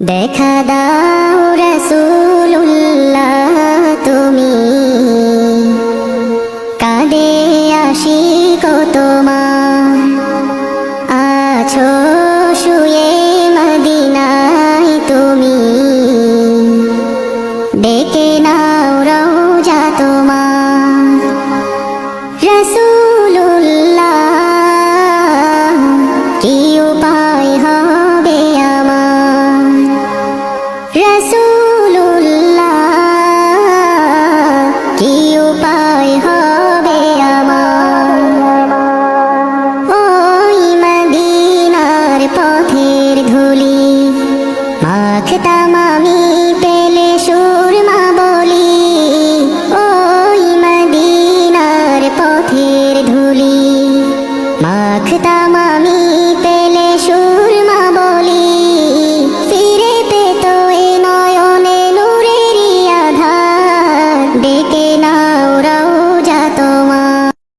দেখা দাও রাসূলুল্লাহ তুমি, কাঁদে আশিক তোমার, আছো শুয়ে মদিনায় তুমি, ডেকে নাও রওজা তোমার। রাসূলুল্লাহ কি উপায় হবে আমার, রাসূলুল্লাহ কি উপায় হবে আমার। ওই মদিনার পথের ধুলি মাখতাম আমি